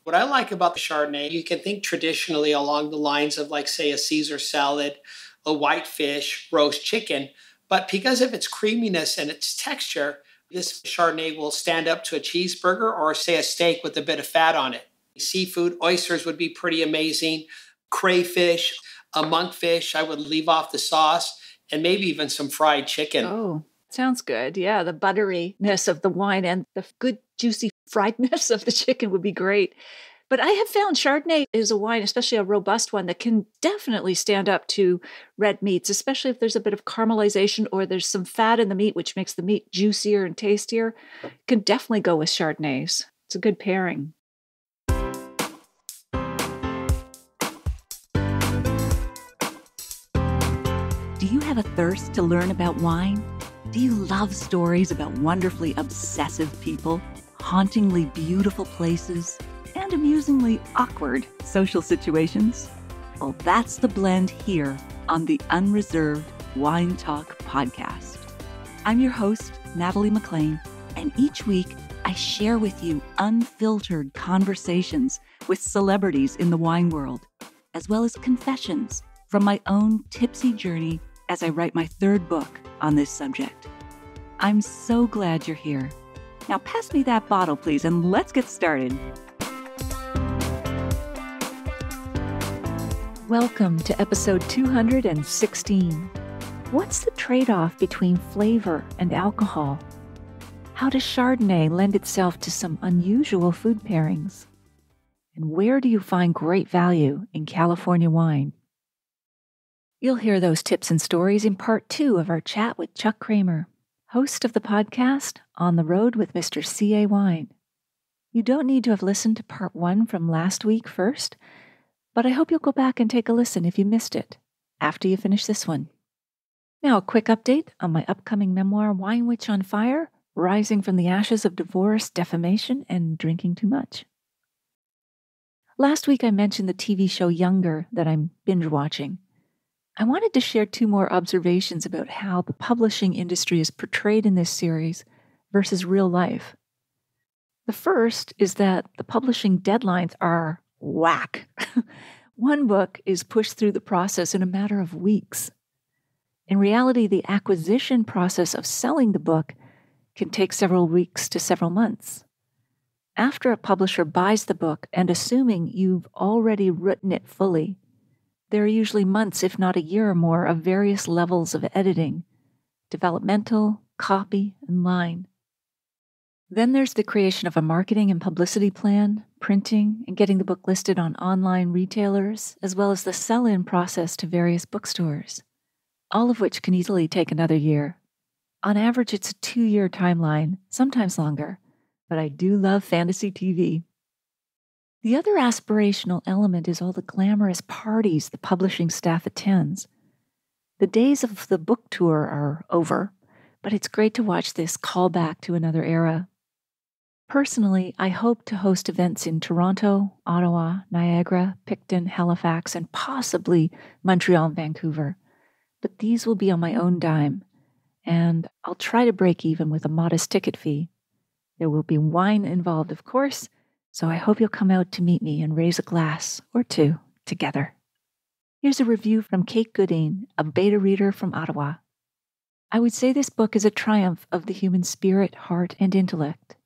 What I like about the Chardonnay, you can think traditionally along the lines of, like, say, a Caesar salad, a white fish, roast chicken. But because of its creaminess and its texture, this Chardonnay will stand up to a cheeseburger or, say, a steak with a bit of fat on it. Seafood, oysters would be pretty amazing. Crayfish, a monkfish, I would leave off the sauce, and maybe even some fried chicken. Oh, sounds good. Yeah, the butteriness of the wine and the good, juicy friedness of the chicken would be great. But I have found Chardonnay is a wine, especially a robust one, that can definitely stand up to red meats, especially if there's a bit of caramelization or there's some fat in the meat, which makes the meat juicier and tastier. It can definitely go with Chardonnays. It's a good pairing. Do you have a thirst to learn about wine? Do you love stories about wonderfully obsessive people, hauntingly beautiful places, and amusingly awkward social situations? Well, that's the blend here on the Unreserved Wine Talk podcast. I'm your host, Natalie McLean, and each week I share with you unfiltered conversations with celebrities in the wine world, as well as confessions from my own tipsy journey as I write my third book on this subject. I'm so glad you're here. Now pass me that bottle, please, and let's get started. Welcome to episode 216. What's the trade-off between flavor and alcohol? How does Chardonnay lend itself to some unusual food pairings? And where do you find great value in California wine? You'll hear those tips and stories in part 2 of our chat with Chuck Kramer, host of the podcast On the Road with Mr. C.A. Wine. You don't need to have listened to part 1 from last week first, but I hope you'll go back and take a listen if you missed it after you finish this one. Now, a quick update on my upcoming memoir, Wine Witch on Fire, Rising from the Ashes of Divorce, Defamation, and Drinking Too Much. Last week I mentioned the TV show Younger that I'm binge watching. I wanted to share 2 more observations about how the publishing industry is portrayed in this series versus real life. The first is that the publishing deadlines are whack. One book is pushed through the process in a matter of weeks. In reality, the acquisition process of selling the book can take several weeks to several months. After a publisher buys the book, and assuming you've already written it fully, there are usually months, if not a year or more, of various levels of editing, developmental, copy, and line. Then there's the creation of a marketing and publicity plan, printing, and getting the book listed on online retailers, as well as the sell-in process to various bookstores, all of which can easily take another year. On average, it's a 2-year timeline, sometimes longer, but I do love fantasy TV. The other aspirational element is all the glamorous parties the publishing staff attends. The days of the book tour are over, but it's great to watch this call back to another era. Personally, I hope to host events in Toronto, Ottawa, Niagara, Picton, Halifax, and possibly Montreal and Vancouver. But these will be on my own dime, and I'll try to break even with a modest ticket fee. There will be wine involved, of course, so I hope you'll come out to meet me and raise a glass or 2 together. Here's a review from Kate Gooding, a beta reader from Ottawa. I would say this book is a triumph of the human spirit, heart, and intellect.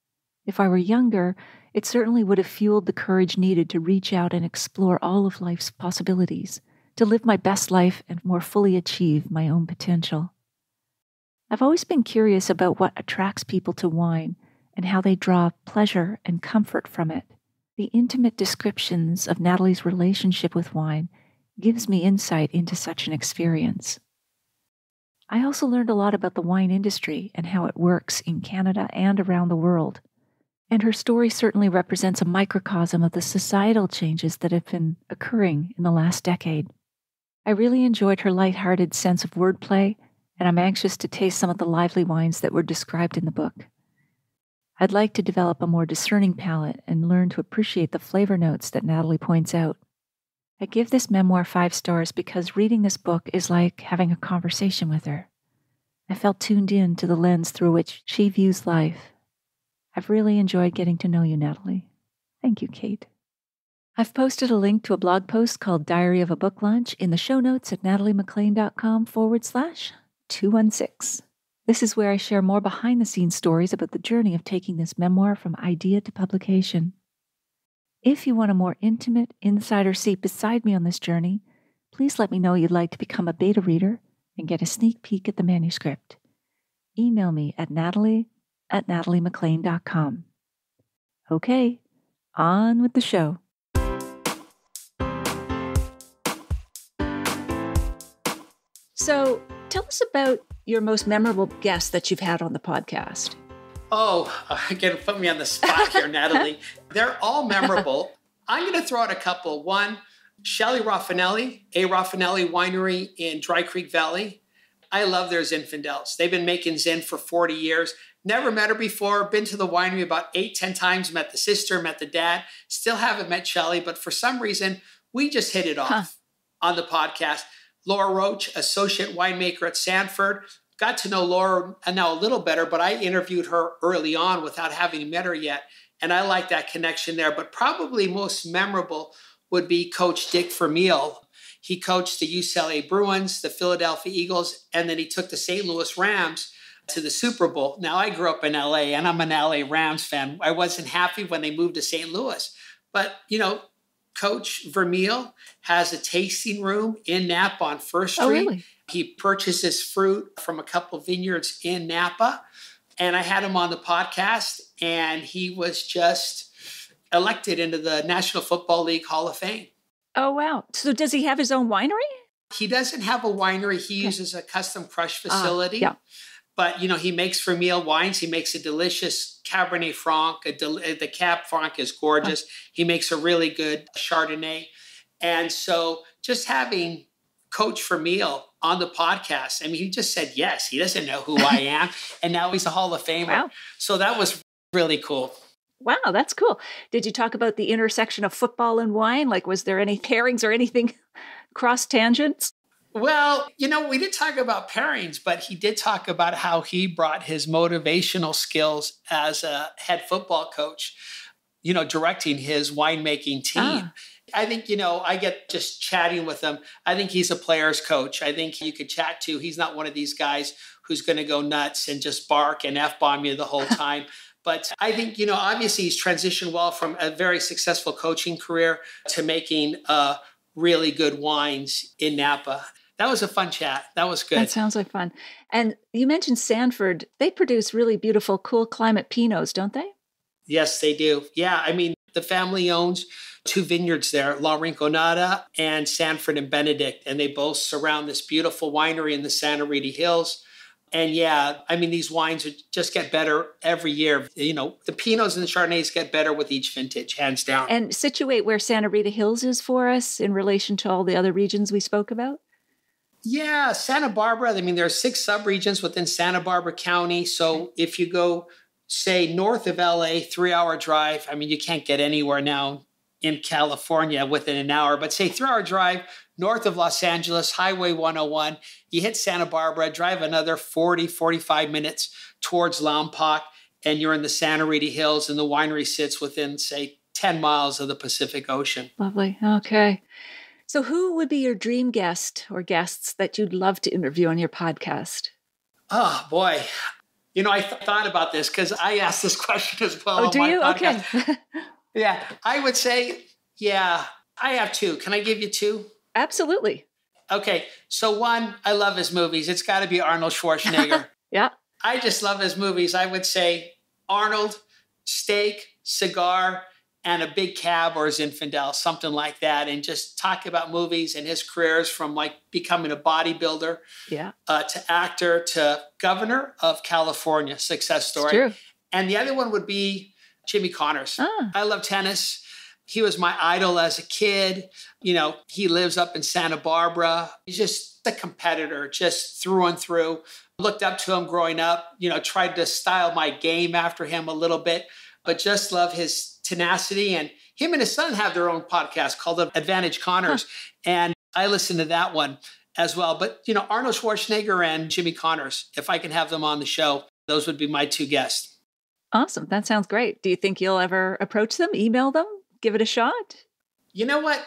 If I were younger, it certainly would have fueled the courage needed to reach out and explore all of life's possibilities, to live my best life and more fully achieve my own potential. I've always been curious about what attracts people to wine and how they draw pleasure and comfort from it. The intimate descriptions of Natalie's relationship with wine gives me insight into such an experience. I also learned a lot about the wine industry and how it works in Canada and around the world. And her story certainly represents a microcosm of the societal changes that have been occurring in the last decade. I really enjoyed her lighthearted sense of wordplay, and I'm anxious to taste some of the lively wines that were described in the book. I'd like to develop a more discerning palate and learn to appreciate the flavor notes that Natalie points out. I give this memoir 5 stars because reading this book is like having a conversation with her. I felt tuned in to the lens through which she views life. I've really enjoyed getting to know you, Natalie. Thank you, Kate. I've posted a link to a blog post called Diary of a Book Lunch in the show notes at nataliemaclean.com/216. This is where I share more behind-the-scenes stories about the journey of taking this memoir from idea to publication. If you want a more intimate insider seat beside me on this journey, please let me know you'd like to become a beta reader and get a sneak peek at the manuscript. Email me at natalie@nataliemaclean.com. Okay, on with the show. So, tell us about your most memorable guest that you've had on the podcast. Oh, again, put me on the spot here, Natalie. They're all memorable. I'm going to throw out a couple. One, Shelley Raffinelli, A. Raffinelli Winery in Dry Creek Valley. I love their Zinfandels. They've been making Zin for 40 years. Never met her before. Been to the winery about 8-10 times. Met the sister, met the dad. Still haven't met Shelley, but for some reason, we just hit it off on the podcast. Laura Roach, associate winemaker at Sanford. Got to know Laura now a little better, but I interviewed her early on without having met her yet. And I like that connection there. But probably most memorable would be Coach Dick Vermeil. He coached the UCLA Bruins, the Philadelphia Eagles, and then he took the St. Louis Rams to the Super Bowl. Now, I grew up in LA, and I'm an LA Rams fan. I wasn't happy when they moved to St. Louis. But, Coach Vermeil has a tasting room in Napa on First Street. Oh, really? He purchases fruit from a couple vineyards in Napa. And I had him on the podcast, and he was just elected into the National Football League Hall of Fame. Oh, wow. So does he have his own winery? He doesn't have a winery. He uses a custom crush facility. Yeah. But, he makes Vermeil wines. He makes a delicious Cabernet Franc. The Cab Franc is gorgeous. He makes a really good Chardonnay. And so just having Coach Vermeil on the podcast, he just said yes. He doesn't know who I am. And now he's a Hall of Famer. Wow. So that was really cool. Wow, that's cool. Did you talk about the intersection of football and wine? Like, was there any pairings or anything cross tangents? Well, we didn't talk about pairings, but he did talk about how he brought his motivational skills as a head football coach, directing his winemaking team. I think, I get just chatting with him. I think he's a player's coach. I think you could chat to. He's not one of these guys who's going to go nuts and just bark and F-bomb you the whole time. But I think, obviously he's transitioned well from a very successful coaching career to making really good wines in Napa. That was a fun chat. That was good. That sounds like fun. And you mentioned Sanford. They produce really beautiful, cool climate Pinots, don't they? Yes, they do. Yeah, the family owns 2 vineyards there, La Rinconada and Sanford and Benedict, and they both surround this beautiful winery in the Santa Rita Hills. And yeah, these wines just get better every year. The Pinots and the Chardonnays get better with each vintage, hands down. And situate where Santa Rita Hills is for us in relation to all the other regions we spoke about? Yeah, Santa Barbara. There are 6 subregions within Santa Barbara County. So if you go, say, north of LA, 3-hour drive, you can't get anywhere now in California within an hour, but say 3-hour drive north of Los Angeles, Highway 101, you hit Santa Barbara, drive another 40-45 minutes towards Lompoc, and you're in the Santa Rita Hills, and the winery sits within, say, 10 miles of the Pacific Ocean. Lovely. Okay. So who would be your dream guest or guests that you'd love to interview on your podcast? Oh, boy. I thought about this because I asked this question as well. Oh, do you? Podcast. Okay. Yeah, I would say, I have 2. Can I give you 2? Absolutely. Okay, so one, I love his movies. It's got to be Arnold Schwarzenegger. Yeah. I just love his movies. I would say Arnold, steak, cigar, and a big cab or a Zinfandel, something like that, and just talk about movies and his careers from becoming a bodybuilder to actor to governor of California, success story. It's true. And the other one would be Jimmy Connors. I love tennis. He was my idol as a kid. He lives up in Santa Barbara. He's just a competitor, just through and through. Looked up to him growing up, tried to style my game after him a little bit, but just love his tenacity. And him and his son have their own podcast called Advantage Connors. And I listen to that one as well. But, Arnold Schwarzenegger and Jimmy Connors, if I can have them on the show, those would be my 2 guests. Awesome. That sounds great. Do you think you'll ever approach them, email them, give it a shot? You know what?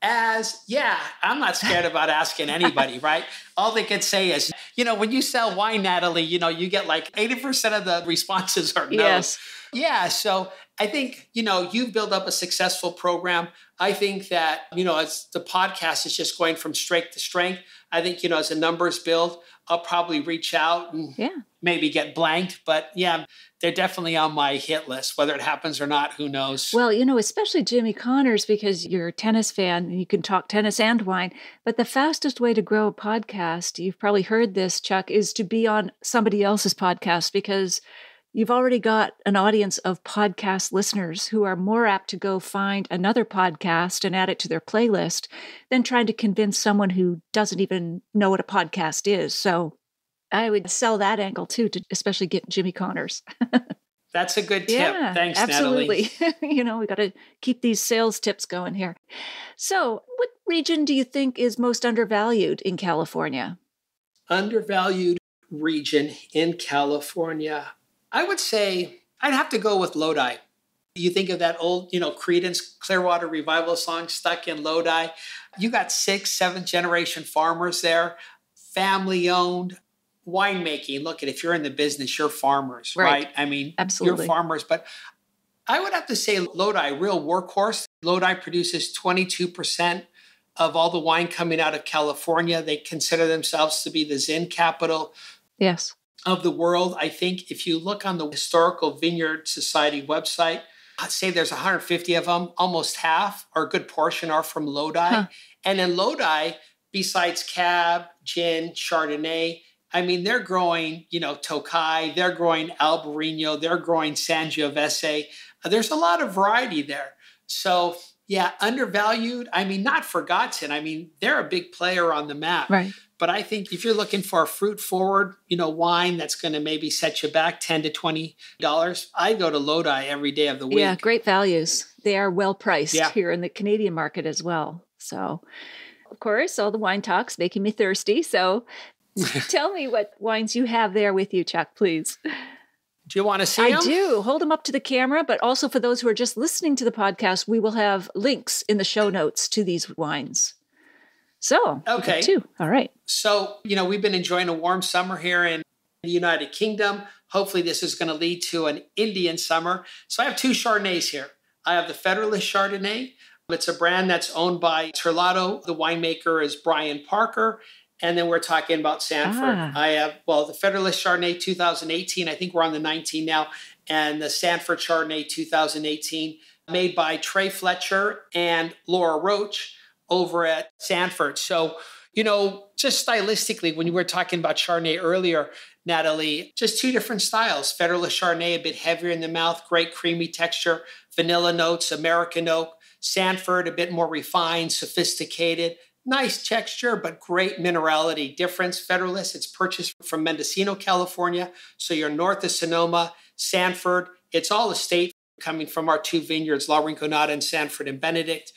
I'm not scared about asking anybody, right? All they could say is, when you sell wine, Natalie, you get like 80% of the responses are no. Yes. Yeah. So I think, you've built up a successful program. I think that, as the podcast is just going from strength to strength, I think, as the numbers build, I'll probably reach out and maybe get blanked. But yeah, they're definitely on my hit list. Whether it happens or not, who knows? Well, especially Jimmy Connors, because you're a tennis fan and you can talk tennis and wine. But the fastest way to grow a podcast, you've probably heard this, Chuck, is to be on somebody else's podcast, because you've already got an audience of podcast listeners who are more apt to go find another podcast and add it to their playlist than trying to convince someone who doesn't even know what a podcast is. So I would sell that angle too, to especially get Jimmy Connors. That's a good tip. Yeah, Thanks, absolutely. Natalie. We got to keep these sales tips going here. So what region do you think is most undervalued in California? Undervalued region in California. I would say I'd have to go with Lodi. You think of that old, Creedence Clearwater Revival song, Stuck in Lodi. You got 6th, 7th generation farmers there, family owned, winemaking. Look, if you're in the business, you're farmers, right? I mean, absolutely. You're farmers. But I would have to say Lodi, real workhorse. Lodi produces 22% of all the wine coming out of California. They consider themselves to be the Zin capital. Yes. Of the world. I think if you look on the Historical Vineyard Society website, I'd say there's 150 of them, almost half or a good portion are from Lodi. Huh. And in Lodi, besides Cab, Gin, Chardonnay, I mean, they're growing, Tokai, they're growing Albarino, they're growing Sangiovese. There's a lot of variety there. So yeah, undervalued. I mean, not forgotten. I mean, they're a big player on the map. Right. But I think if you're looking for a fruit forward, wine that's going to maybe set you back $10 to $20, I go to Lodi every day of the week. Yeah, great values. They are well priced here in the Canadian market as well. So, of course, all the wine talk's making me thirsty. So tell me what wines you have there with you, Chuck, please. Do you want to see them? I do. Hold them up to the camera, but also for those who are just listening to the podcast, we will have links in the show notes to these wines. So, okay. Two. All right. So, we've been enjoying a warm summer here in the United Kingdom. Hopefully this is going to lead to an Indian summer. So I have 2 Chardonnays here. I have the Federalist Chardonnay. It's a brand that's owned by Terlato. The winemaker is Brian Parker. And then we're talking about Sanford. I have, the Federalist Chardonnay 2018. I think we're on the 19 now. And the Sanford Chardonnay 2018, made by Trey Fletcher and Laura Roach over at Sanford. So, just stylistically, when you were talking about Chardonnay earlier, Natalie, just 2 different styles. Federalist Chardonnay, a bit heavier in the mouth, great creamy texture, vanilla notes, American oak. Sanford, a bit more refined, sophisticated, nice texture, but great minerality difference. Federalist, it's purchased from Mendocino, California. So you're north of Sonoma. Sanford, it's all estate coming from our 2 vineyards, La Rinconada and Sanford and Benedict.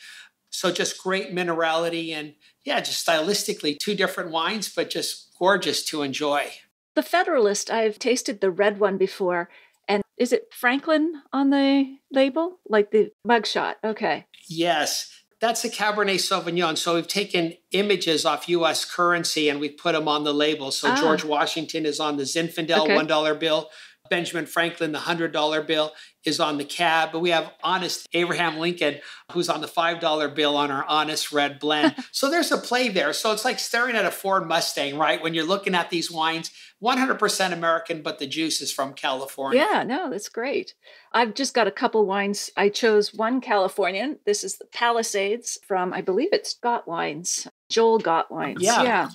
So just great minerality and just stylistically 2 different wines, but just gorgeous to enjoy. The Federalist, I've tasted the red one before. And is it Franklin on the label? Like the mugshot? Okay. Yes. That's a Cabernet Sauvignon. So we've taken images off U.S. currency and we put them on the label. So George Washington is on the Zinfandel $1 bill. Benjamin Franklin, the $100 bill, is on the cab. But we have Honest Abraham Lincoln, who's on the $5 bill on our Honest Red Blend. So there's a play there. So it's like staring at a Ford Mustang, right? When you're looking at these wines, 100% American, but the juice is from California. Yeah, no, that's great. I've just got a couple wines. I chose one Californian. This is the Palisades from, I believe it's Gott Wines, Joel Gott Wines. Yeah.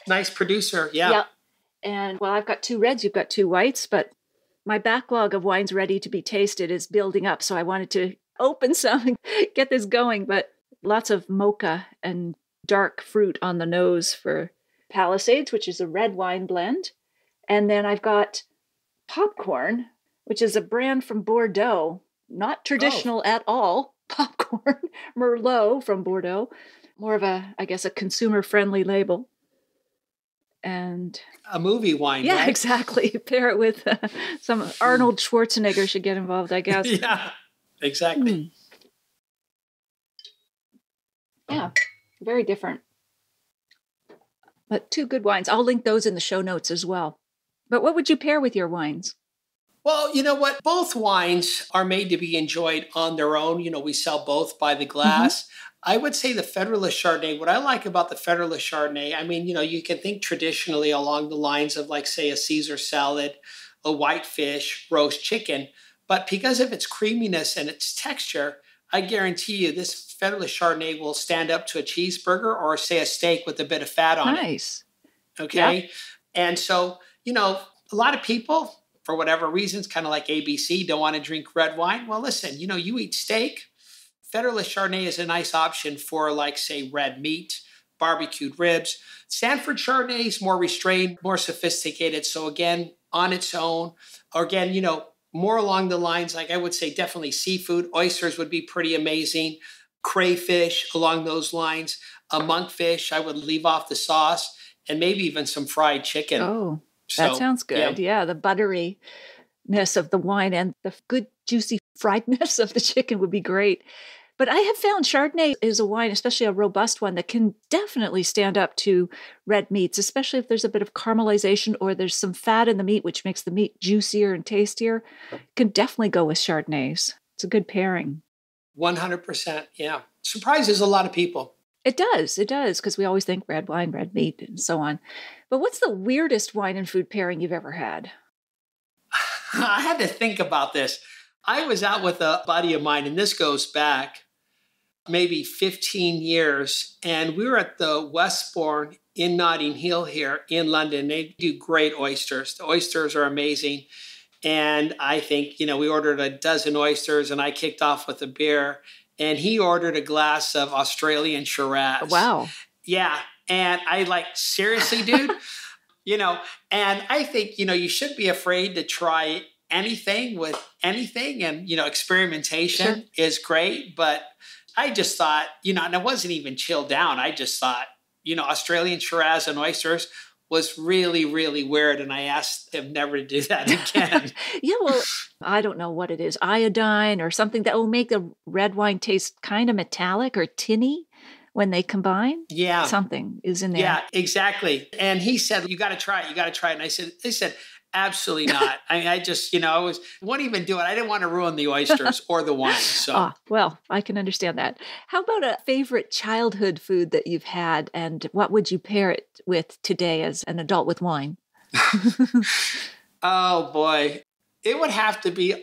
Nice producer. Yeah. And I've got 2 reds, you've got 2 whites, but my backlog of wines ready to be tasted is building up. So I wanted to open some and get this going, but lots of mocha and dark fruit on the nose for Palisades, which is a red wine blend. And then I've got Popcorn, which is a brand from Bordeaux, not traditional at all. Popcorn, Merlot from Bordeaux, more of a consumer-friendly label. And a movie wine, yeah, right? Exactly. Pair it with some Arnold Schwarzenegger should get involved, I guess. Yeah, exactly. Yeah, very different. But two good wines. I'll link those in the show notes as well. But what would you pair with your wines? Well, you know what? Both wines are made to be enjoyed on their own. We sell both by the Mm-hmm. glass. I would say the Federalist Chardonnay, what I like about the Federalist Chardonnay, I mean, you can think traditionally along the lines of, like, say, a Caesar salad, a white fish, roast chicken. But because of its creaminess and its texture, I guarantee you this Federalist Chardonnay will stand up to a cheeseburger or, say, a steak with a bit of fat on it. Nice. Okay. And so, a lot of people, for whatever reasons, kind of like ABC, don't want to drink red wine. Well, listen, you eat steak. Federalist Chardonnay is a nice option for, like, say, red meat, barbecued ribs. Sanford Chardonnay is more restrained, more sophisticated. So again, on its own, or again, more along the lines, like I would say definitely seafood. Oysters would be pretty amazing. Crayfish along those lines. A monkfish, I would leave off the sauce, and maybe even some fried chicken. Oh, that sounds good. Yeah, the butteriness of the wine and the good juicy friedness of the chicken would be great. But I have found Chardonnay is a wine, especially a robust one, that can definitely stand up to red meats, especially if there's a bit of caramelization or there's some fat in the meat, which makes the meat juicier and tastier. Can definitely go with Chardonnays. It's a good pairing. 100%. Yeah. Surprises a lot of people. It does, because we always think red wine, red meat, and so on. But what's the weirdest wine and food pairing you've ever had? I had to think about this. I was out with a buddy of mine, and this goes back maybe 15 years, and we were at the Westbourne in Notting Hill here in London. They do great oysters. The oysters are amazing. And I think, we ordered a dozen oysters, and I kicked off with a beer. And he ordered a glass of Australian Shiraz. Wow. Yeah. And I seriously, dude, and I think, you should be afraid to try anything with anything. And, experimentation is great. But I just thought, and I wasn't even chilled down. I just thought, Australian Shiraz and oysters was really, really weird. And I asked him never to do that again. Yeah, well, I don't know what it is, iodine or something that will make the red wine taste kind of metallic or tinny when they combine. Yeah. Something is in there. Yeah, exactly. And he said, you got to try it. You got to try it. And I said, absolutely not. I just, I wouldn't even do it. I didn't want to ruin the oysters or the wine. So, well, I can understand that. How about a favorite childhood food that you've had, and what would you pair it with today as an adult with wine? Oh boy, it would have to be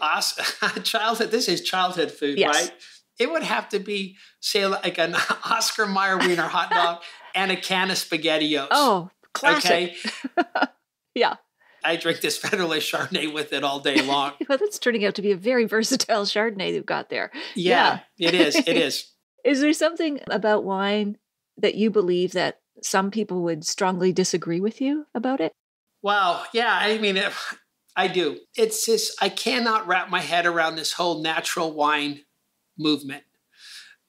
childhood. This is childhood food, yes. Right? It would have to be, say, like an Oscar Mayer Wiener hot dog and a can of SpaghettiOs. Oh, classic. Okay. Yeah. I drink this Federalist Chardonnay with it all day long. Well, that's turning out to be a very versatile Chardonnay you've got there. Yeah, it is. It is. Is there something about wine that you believe that some people would strongly disagree with you about it? Wow. Yeah. I mean, I do. It's just, I cannot wrap my head around this whole natural wine movement.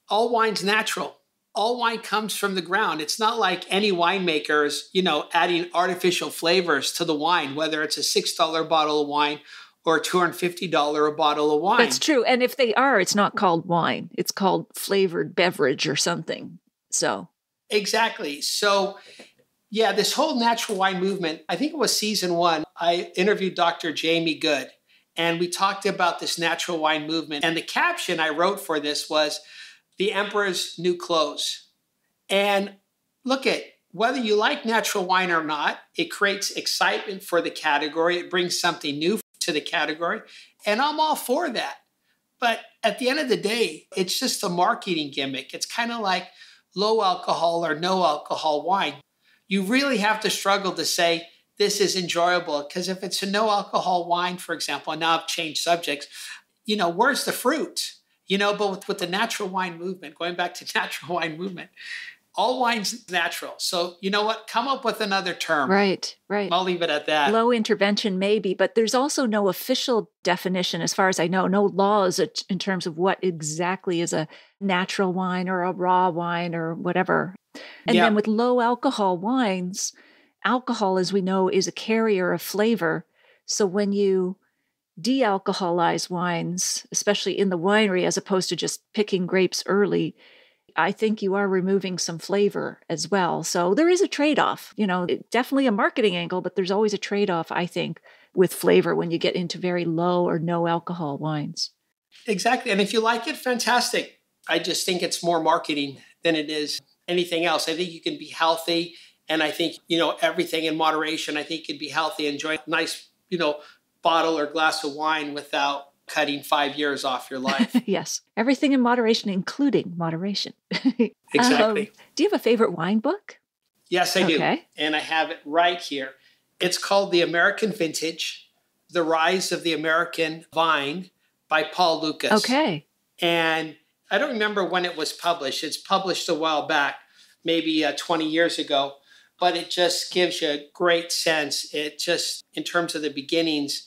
All wine's natural. All wine comes from the ground. It's not like any winemakers, adding artificial flavors to the wine, whether it's a $6 bottle of wine or $250 a bottle of wine. That's true. And if they are, it's not called wine. It's called flavored beverage or something. So. Exactly. So, yeah, this whole natural wine movement, I think it was season 1, I interviewed Dr. Jamie Good, and we talked about this natural wine movement. And the caption I wrote for this was, "The Emperor's New Clothes." And look at, whether you like natural wine or not, it creates excitement for the category. It brings something new to the category. And I'm all for that. But at the end of the day, it's just a marketing gimmick. It's kind of like low alcohol or no alcohol wine. You really have to struggle to say this is enjoyable, because if it's a no alcohol wine, for example, and now I've changed subjects, where's the fruit? But with the natural wine movement, going back to natural wine movement, all wine's natural. So you know what? Come up with another term. Right. I'll leave it at that. Low intervention maybe, but there's also no official definition, as far as I know, no laws in terms of what exactly is a natural wine or a raw wine or whatever. And then with low alcohol wines, alcohol, as we know, is a carrier of flavor. So when you de-alcoholize wines, especially in the winery, as opposed to just picking grapes early, I think you are removing some flavor as well. So there is a trade-off, definitely a marketing angle, but there's always a trade-off, I think, with flavor when you get into very low or no alcohol wines. Exactly. And if you like it, fantastic. I just think it's more marketing than it is anything else. I think you can be healthy. And I think, everything in moderation. I think you can be healthy, enjoy a nice, bottle or glass of wine without cutting 5 years off your life. Yes. Everything in moderation, including moderation. Exactly. Do you have a favorite wine book? Yes, I do. And I have it right here. It's called The American Vintage, The Rise of the American Vine by Paul Lucas. Okay. And I don't remember when it was published. It's published a while back, maybe 20 years ago. But it just gives you a great sense. It just, in terms of the beginnings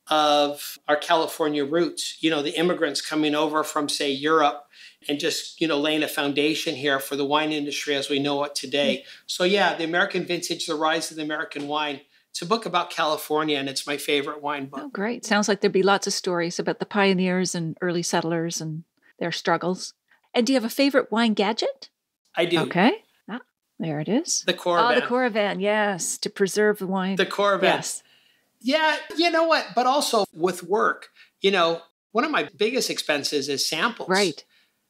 of our California roots, the immigrants coming over from, say, Europe and just, laying a foundation here for the wine industry as we know it today. So yeah, The American Vintage, The Rise of the American Wine. It's a book about California, and it's my favorite wine book. Oh, great. Sounds like there'd be lots of stories about the pioneers and early settlers and their struggles. And do you have a favorite wine gadget? I do. Okay. Ah, there it is. The Coravin. Oh, the Coravin, yes, to preserve the wine. The Coravin. Yes. Yeah, you know what? But also with work, one of my biggest expenses is samples. Right.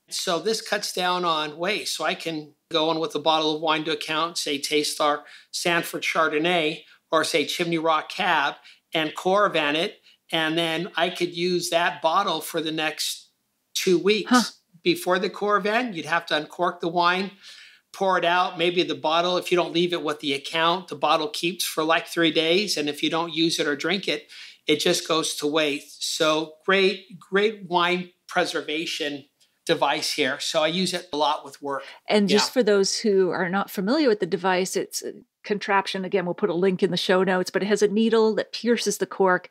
So this cuts down on waste. So I can go in with a bottle of wine to account, say Taste Star Sanford Chardonnay, or say Chimney Rock Cab, and Coravin it. And then I could use that bottle for the next 2 weeks. Huh. Before the Coravin, you'd have to uncork the wine, pour it out. Maybe the bottle, if you don't leave it with the account, the bottle keeps for like 3 days. And if you don't use it or drink it, it just goes to waste. So great wine preservation device here. So I use it a lot with work. And just for those who are not familiar with the device, it's a contraption. Again, we'll put a link in the show notes, but it has a needle that pierces the cork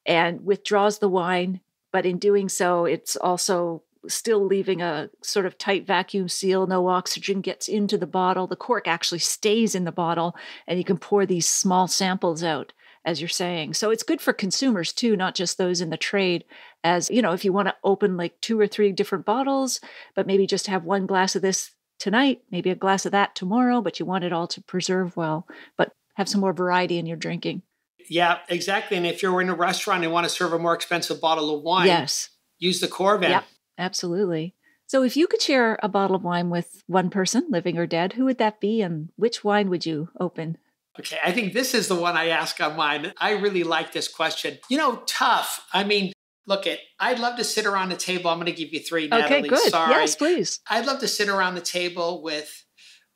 and withdraws the wine. But in doing so, it's also still leaving a sort of tight vacuum seal. No oxygen gets into the bottle. The cork actually stays in the bottle, and you can pour these small samples out, as you're saying. So it's good for consumers too, not just those in the trade. As if you want to open like 2 or 3 different bottles, but maybe just have one glass of this tonight, maybe a glass of that tomorrow, but you want it all to preserve well, but have some more variety in your drinking. Yeah, exactly. And if you're in a restaurant and want to serve a more expensive bottle of wine, yes, use the Coravin. Yep, absolutely. So if you could share a bottle of wine with one person, living or dead, who would that be, and which wine would you open? Okay, I think this is the one I ask on mine. I really like this question. Tough. I mean, look, I'd love to sit around the table. I'm going to give you 3, Natalie. Okay, good. Sorry. Yes, please. I'd love to sit around the table with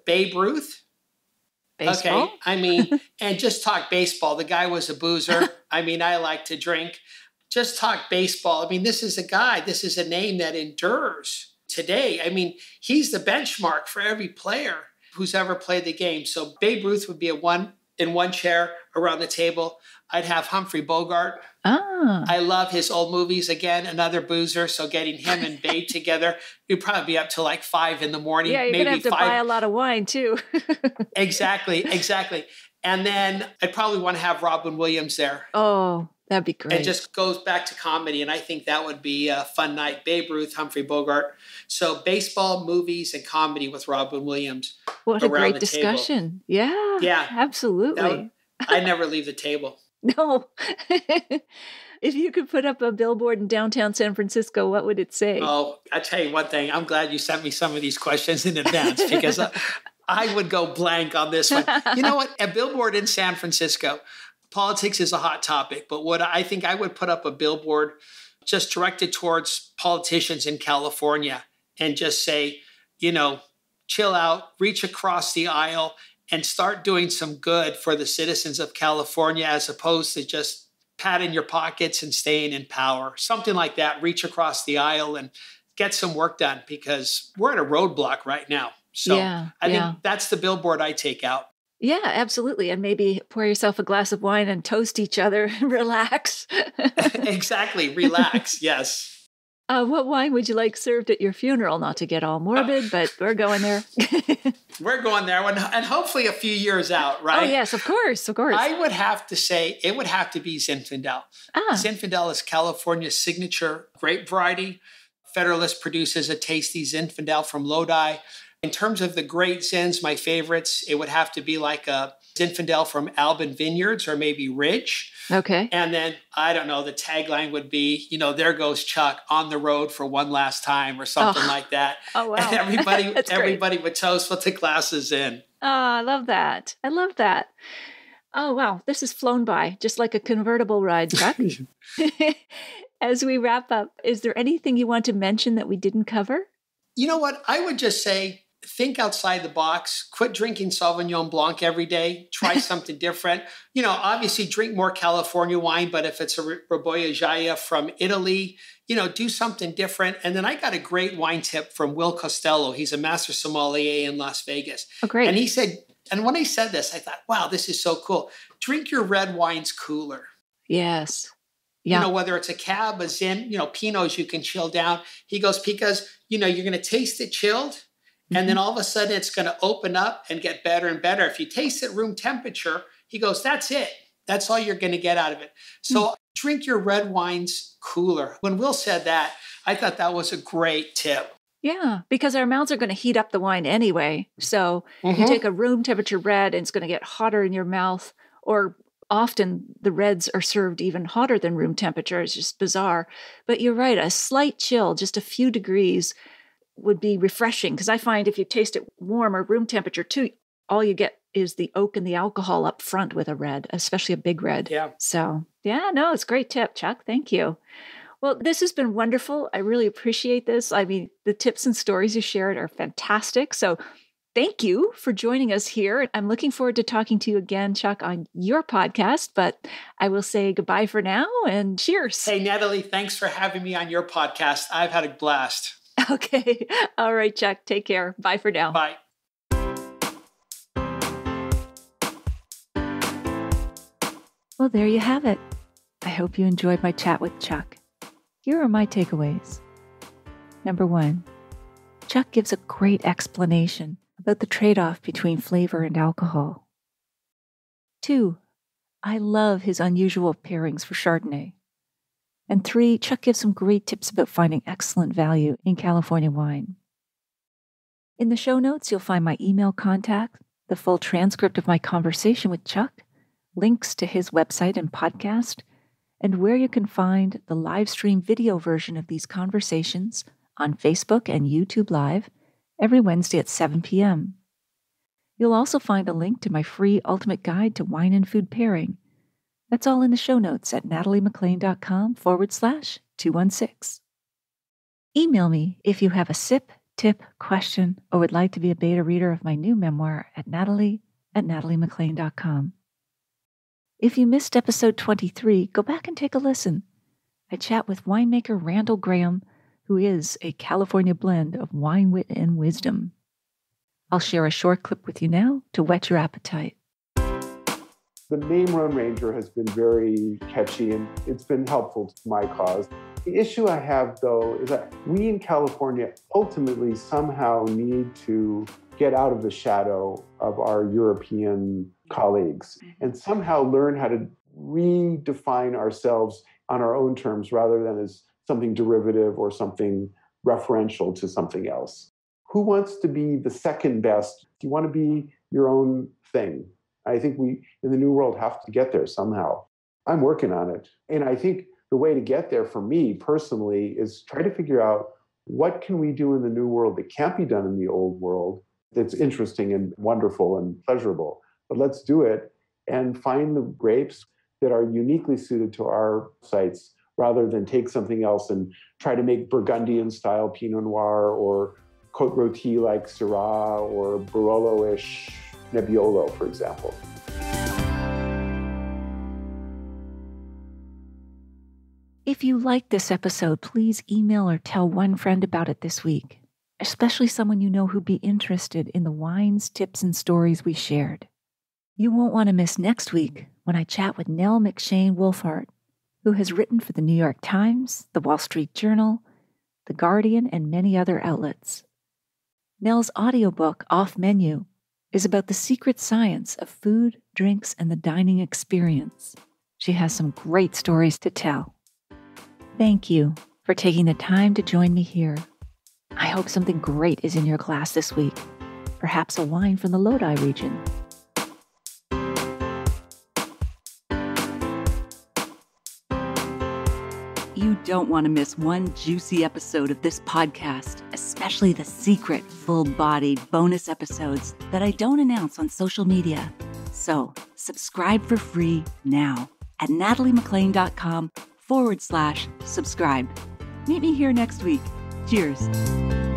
Babe Ruth. Baseball? Okay, I mean, and just talk baseball. The guy was a boozer. I mean, I like to drink. Just talk baseball. I mean, this is a name that endures today. I mean, he's the benchmark for every player who's ever played the game. So Babe Ruth would be in one chair around the table. I'd have Humphrey Bogart. Ah. I love his old movies. Again, another boozer. So getting him and Babe together, we'd probably be up till like 5 a.m. Yeah, you're going to have to buy a lot of wine too. Exactly. And then I'd probably want to have Robin Williams there. Oh, that'd be great. It just goes back to comedy. And I think that would be a fun night. Babe Ruth, Humphrey Bogart. So baseball, movies, and comedy with Robin Williams. What a great discussion. Table. Yeah, absolutely. I never leave the table. No. If you could put up a billboard in downtown San Francisco, what would it say? Oh, I'll tell you one thing. I'm glad you sent me some of these questions in advance because I would go blank on this one. You know what? A billboard in San Francisco, politics is a hot topic, but what I think I would put up a billboard just directed towards politicians in California and just say, chill out, reach across the aisle, and start doing some good for the citizens of California as opposed to just patting your pockets and staying in power. Something like that. Reach across the aisle and get some work done because we're at a roadblock right now. So I think that's the billboard I take out. Yeah, absolutely. And maybe pour yourself a glass of wine and toast each other and relax. Exactly. Relax. Yes. What wine would you like served at your funeral? Not to get all morbid, but we're going there. We're going there, and hopefully a few years out, right? Oh, yes, of course. I would have to say it would have to be Zinfandel. Zinfandel is California's signature grape variety, Federalist produces a tasty Zinfandel from Lodi. In terms of the great Zins, my favorites, it would have to be like a Zinfandel from Alban Vineyards or maybe Ridge. Okay. And then, I don't know, the tagline would be, there goes Chuck on the road for one last time or something like that. Oh, wow. And everybody would toast with the glasses in. Oh, I love that. I love that. Oh, wow. This has flown by just like a convertible ride, Chuck. As we wrap up, is there anything you want to mention that we didn't cover? You know what? I would just say, think outside the box. Quit drinking Sauvignon Blanc every day. Try something different. Obviously drink more California wine, but if it's a Raboia Gioia from Italy, do something different. And then I got a great wine tip from Will Costello. He's a master sommelier in Las Vegas. Oh, great. And he said, and when he said this, I thought, wow, this is so cool. Drink your red wines cooler. Yes. Yeah. Whether it's a Cab, a Zin, Pinots you can chill down. He goes, because, you're going to taste it chilled. And then all of a sudden it's going to open up and get better and better. If you taste it room temperature, he goes, that's it. That's all you're going to get out of it. So drink your red wines cooler. When Will said that, I thought that was a great tip. Yeah, because our mouths are going to heat up the wine anyway. So you take a room temperature red and it's going to get hotter in your mouth, or often the reds are served even hotter than room temperature. It's just bizarre. But you're right, a slight chill, just a few degrees, would be refreshing, because I find if you taste it warm or room temperature too, all you get is the oak and the alcohol up front with a red, especially a big red. Yeah. So it's a great tip, Chuck. Thank you. Well, this has been wonderful. I really appreciate this. I mean, the tips and stories you shared are fantastic. So thank you for joining us here. I'm looking forward to talking to you again, Chuck, on your podcast, but I will say goodbye for now and cheers. Hey, Natalie, thanks for having me on your podcast. I've had a blast. Okay. All right, Chuck. Take care. Bye for now. Bye. Well, there you have it. I hope you enjoyed my chat with Chuck. Here are my takeaways. Number 1, Chuck gives a great explanation about the trade-off between flavor and alcohol. 2, I love his unusual pairings for Chardonnay. And 3, Chuck gives some great tips about finding excellent value in California wine. In the show notes, you'll find my email contact, the full transcript of my conversation with Chuck, links to his website and podcast, and where you can find the live stream video version of these conversations on Facebook and YouTube Live every Wednesday at 7 p.m. You'll also find a link to my free ultimate guide to wine and food pairing. That's all in the show notes at nataliemaclean.com/216. Email me if you have a sip, tip, question, or would like to be a beta reader of my new memoir at natalie@nataliemaclean.com. If you missed episode 23, go back and take a listen. I chat with winemaker Randall Graham, who is a California blend of wine, wit, and wisdom. I'll share a short clip with you now to whet your appetite. The name Lone Ranger has been very catchy and it's been helpful to my cause. The issue I have, though, is that we in California ultimately somehow need to get out of the shadow of our European colleagues and somehow learn how to redefine ourselves on our own terms rather than as something derivative or something referential to something else. Who wants to be the second best? Do you want to be your own thing? I think we, in the New World, have to get there somehow. I'm working on it. And I think the way to get there for me personally is try to figure out what can we do in the New World that can't be done in the Old World that's interesting and wonderful and pleasurable. But let's do it and find the grapes that are uniquely suited to our sites rather than take something else and try to make Burgundian-style Pinot Noir or Côte Rôtie like Syrah or Barolo-ish Nebbiolo, for example. If you liked this episode, please email or tell one friend about it this week, especially someone you know who'd be interested in the wines, tips, and stories we shared. You won't want to miss next week when I chat with Nell McShane Wolfhart, who has written for the New York Times, the Wall Street Journal, The Guardian, and many other outlets. Nell's audiobook, Off Menu, is about the secret science of food, drinks, and the dining experience. She has some great stories to tell. Thank you for taking the time to join me here. I hope something great is in your glass this week. Perhaps a wine from the Lodi region. You don't want to miss one juicy episode of this podcast, especially the secret, full-bodied bonus episodes that I don't announce on social media. So, subscribe for free now at nataliemclean.com/subscribe. Meet me here next week. Cheers.